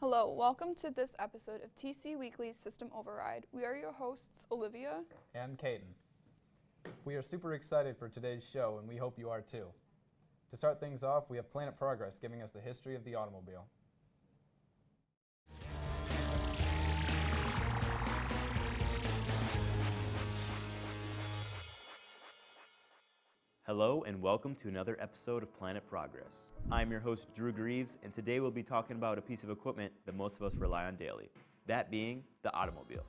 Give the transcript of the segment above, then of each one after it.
Hello, welcome to this episode of TC Weekly's System Override. We are your hosts, Olivia and Caden. We are super excited for today's show, and we hope you are too. To start things off, we have Planet Progress giving us the history of the automobile. Hello and welcome to another episode of Planet Progress. I'm your host Drew Greaves, and today we'll be talking about a piece of equipment that most of us rely on daily, that being the automobile.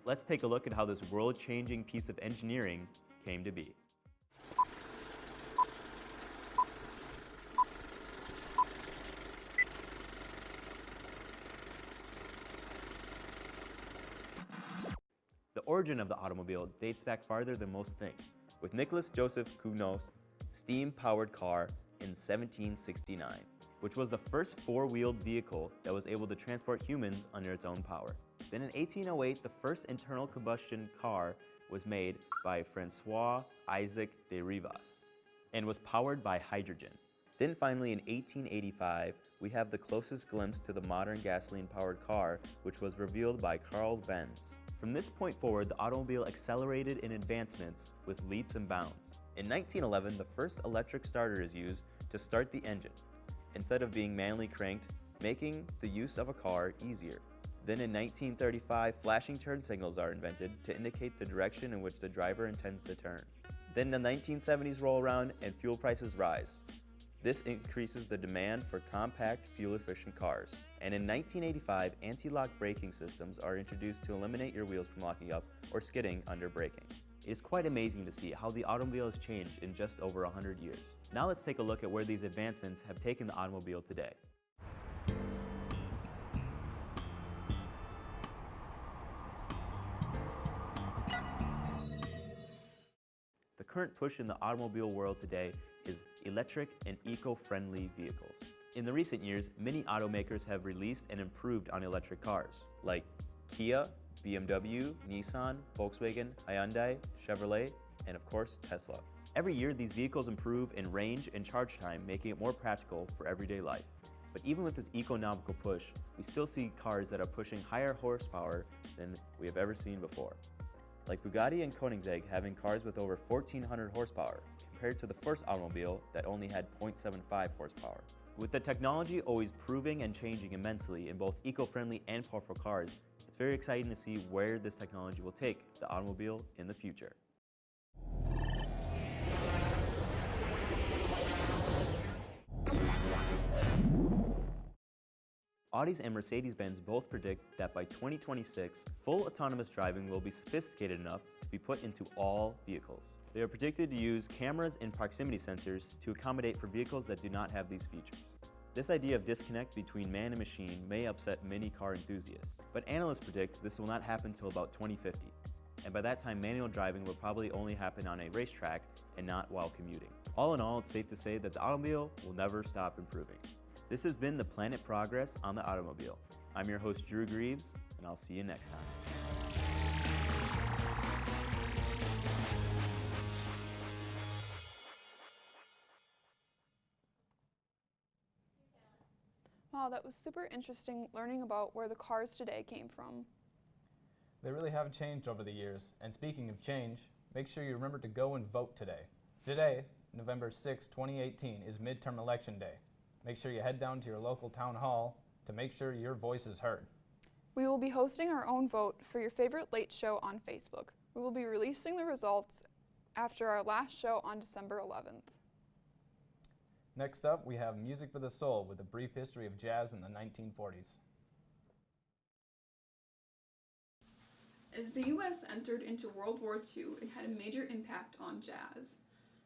Let's take a look at how this world-changing piece of engineering came to be. The origin of the automobile dates back farther than most think, with Nicholas Joseph Cugnot's steam-powered car in 1769, which was the first four-wheeled vehicle that was able to transport humans under its own power. Then in 1808, the first internal combustion car was made by Francois Isaac de Rivas and was powered by hydrogen. Then finally in 1885, we have the closest glimpse to the modern gasoline-powered car, which was revealed by Carl Benz. From this point forward, the automobile accelerated in advancements with leaps and bounds. In 1911, the first electric starter is used to start the engine, instead of being manually cranked, making the use of a car easier. Then in 1935, flashing turn signals are invented to indicate the direction in which the driver intends to turn. Then the 1970s roll around and fuel prices rise. This increases the demand for compact, fuel-efficient cars. And in 1985, anti-lock braking systems are introduced to eliminate your wheels from locking up or skidding under braking. It is quite amazing to see how the automobile has changed in just over 100 years. Now let's take a look at where these advancements have taken the automobile today. The current push in the automobile world today is electric and eco-friendly vehicles. In the recent years, many automakers have released and improved on electric cars, like Kia, BMW, Nissan, Volkswagen, Hyundai, Chevrolet, and of course, Tesla. Every year, these vehicles improve in range and charge time, making it more practical for everyday life. But even with this economical push, we still see cars that are pushing higher horsepower than we have ever seen before. Like Bugatti and Koenigsegg having cars with over 1,400 horsepower, compared to the first automobile that only had 0.75 horsepower. With the technology always proving and changing immensely in both eco-friendly and powerful cars, it's very exciting to see where this technology will take the automobile in the future. Audis and Mercedes-Benz both predict that by 2026, full autonomous driving will be sophisticated enough to be put into all vehicles. They are predicted to use cameras and proximity sensors to accommodate for vehicles that do not have these features. This idea of disconnect between man and machine may upset many car enthusiasts, but analysts predict this will not happen until about 2050. And by that time, manual driving will probably only happen on a racetrack and not while commuting. All in all, it's safe to say that the automobile will never stop improving. This has been the Planet Progress on the automobile. I'm your host, Drew Greaves, and I'll see you next time. Wow, that was super interesting learning about where the cars today came from. They really have changed over the years, and speaking of change, make sure you remember to go and vote today. Today, November 6, 2018, is midterm election day. Make sure you head down to your local town hall to make sure your voice is heard. We will be hosting our own vote for your favorite late show on Facebook. We will be releasing the results after our last show on December 11th. Next up, we have Music for the Soul with a brief history of jazz in the 1940s. As the U.S. entered into World War II, it had a major impact on jazz.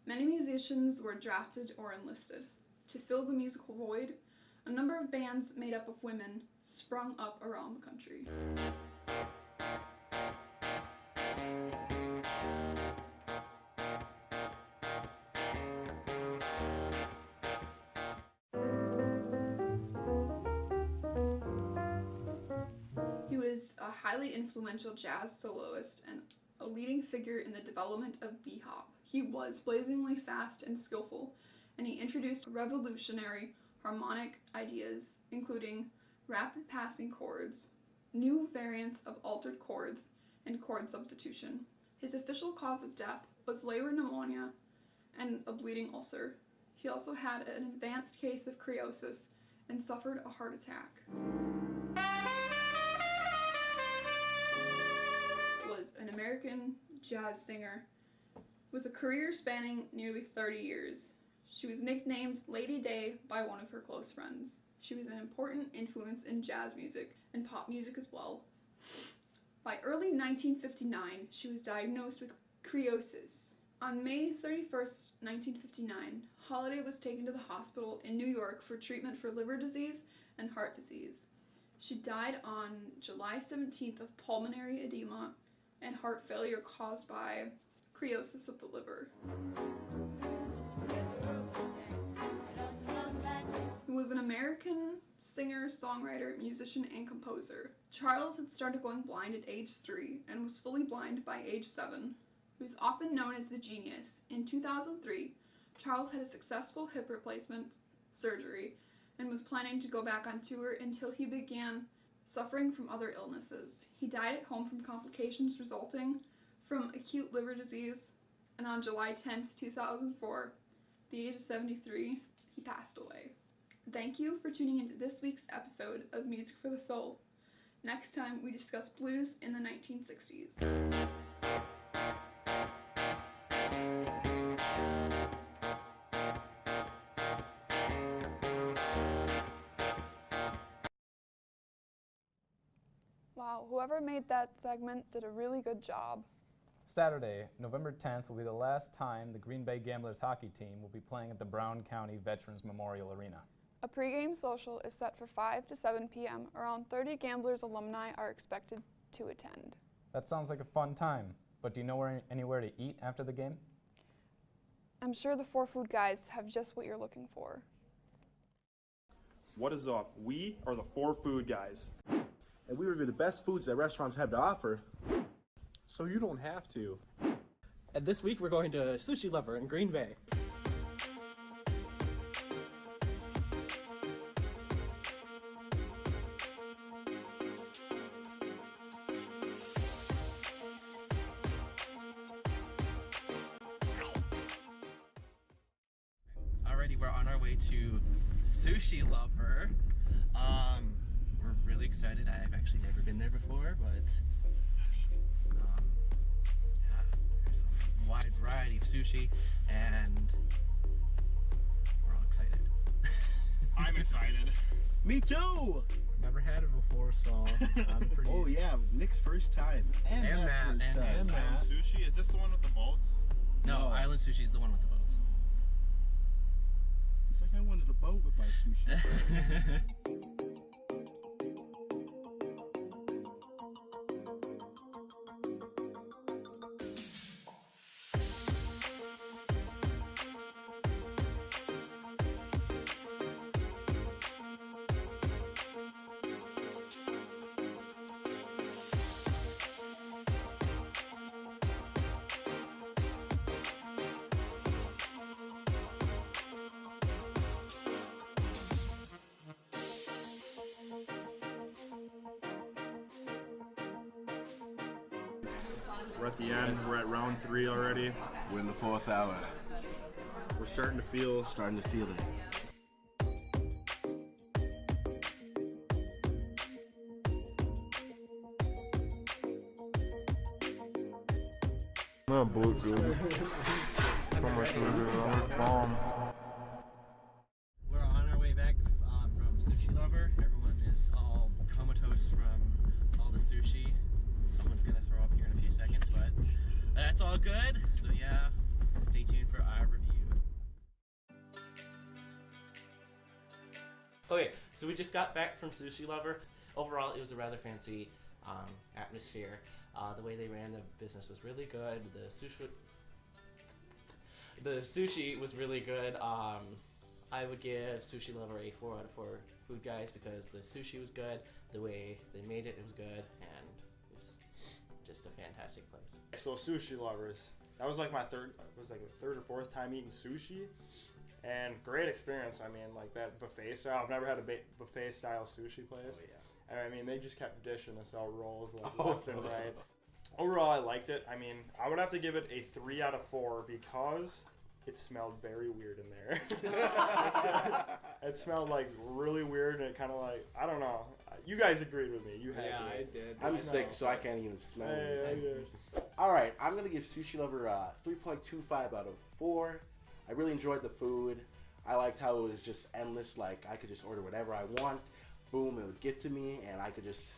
Many musicians were drafted or enlisted. To fill the musical void, a number of bands made up of women sprung up around the country. He was a highly influential jazz soloist and a leading figure in the development of bebop. He was blazingly fast and skillful, and he introduced revolutionary harmonic ideas, including rapid passing chords, new variants of altered chords, and chord substitution. His official cause of death was labor pneumonia and a bleeding ulcer. He also had an advanced case of criosis and suffered a heart attack. Was an American jazz singer with a career spanning nearly 30 years. She was nicknamed Lady Day by one of her close friends. She was an important influence in jazz music and pop music as well. By early 1959, she was diagnosed with criosis. On May 31st, 1959, Holiday was taken to the hospital in New York for treatment for liver disease and heart disease. She died on July 17th of pulmonary edema and heart failure caused by criosis of the liver. He was an American singer, songwriter, musician, and composer. Charles had started going blind at age 3 and was fully blind by age 7. He was often known as the Genius. In 2003, Charles had a successful hip replacement surgery and was planning to go back on tour until he began suffering from other illnesses. He died at home from complications resulting from acute liver disease, and on July 10th, 2004, at the age of 73, he passed away. Thank you for tuning into this week's episode of Music for the Soul. Next time, we discuss blues in the 1960s. Wow, whoever made that segment did a really good job. Saturday, November 10th, will be the last time the Green Bay Gamblers hockey team will be playing at the Brown County Veterans Memorial Arena. A pregame social is set for 5 to 7 p.m. Around 30 Gamblers alumni are expected to attend. That sounds like a fun time, but do you know anywhere to eat after the game? I'm sure the 4 food guys have just what you're looking for. What is up? We are the 4 food guys. And we review the best foods that restaurants have to offer. So you don't have to. And this week we're going to Sushi Lover in Green Bay. Alrighty, we're on our way to Sushi Lover. We're really excited. I've actually never been there before, but there's a wide variety of sushi, and we're all excited. I'm excited. Me too! Never had it before, so I'm pretty... Oh yeah, Nick's first time. And Matt's Matt, first and time. Matt. Island Sushi, is this the one with the boats? No, No. Island Sushi is the one with the boats. It's like I wanted a boat with my sushi. We're at the end. We're at round 3 already. We're in the 4th hour. We're starting to feel. Starting to feel it. Not boat good. So much food. Bomb. We're on our way back from Sushi Lover. Everyone is all comatose from all the sushi. Someone's gonna throw up here in a few seconds, but that's all good. So yeah, stay tuned for our review. Okay, so we just got back from Sushi Lover. Overall, it was a rather fancy atmosphere. The way they ran the business was really good. The sushi was really good. I would give Sushi Lover a 4 out of 4 food guys because the sushi was good, the way they made it was good, and it was just a fantastic place. So Sushi Lovers. That was like my third or 4th time eating sushi, And great experience. I mean, like that buffet style. I've never had a buffet style sushi place. Oh, yeah. And I mean, they just kept dishing us out rolls like left and right. Overall, I liked it. I mean, I would have to give it a 3 out of 4 because it smelled very weird in there. It smelled like really weird, and it kind of like, I don't know. You guys agreed with me. You had to. I did. I'm sick, so I can't even smell it. Yeah. All right, I'm gonna give Sushi Lover 3.25 out of 4. I really enjoyed the food. I liked how it was just endless. Like I could just order whatever I want. Boom, it would get to me, and I could just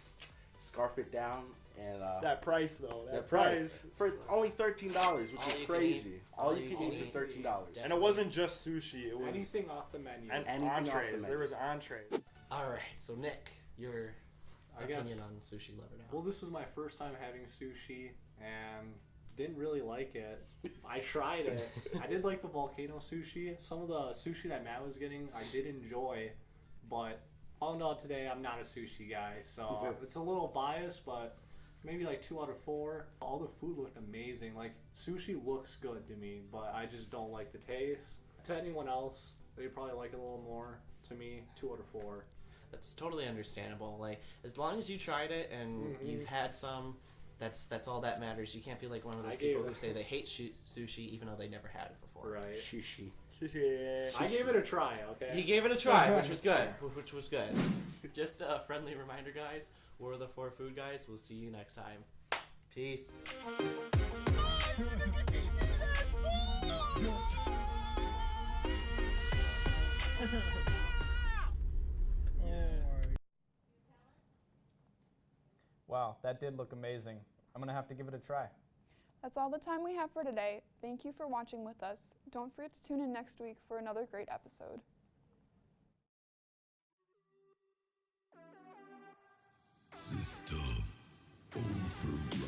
scarf it down. And That price though. That price for only $13, which All is you can crazy. eat. All you can eat for $13. And it wasn't just sushi. It was Anything off the menu. and Anything off the entrees. menu. There was entrees. All right, so Nick, your I guess. opinion on Sushi Lover now. Well, this was my first time having sushi, and didn't really like it. I tried it. I did like the volcano sushi. Some of the sushi that Matt was getting, I did enjoy, but found out today I'm not a sushi guy, so it's a little biased, but maybe like 2 out of 4. All the food looked amazing. Like sushi looks good to me, but I just don't like the taste. To anyone else, they probably like it a little more. To me, 2 out of 4. That's totally understandable. Like, as long as you tried it and you've had some, that's all that matters. You can't be like one of those people who say they hate sushi even though they never had it before. Right. Sushi. I gave it a try, okay? He gave it a try, which was good. Which was good. Just a friendly reminder, guys. We're the 4 food guys. We'll see you next time. Peace. Wow, that did look amazing. I'm gonna have to give it a try. That's all the time we have for today. Thank you for watching with us. Don't forget to tune in next week for another great episode. System override.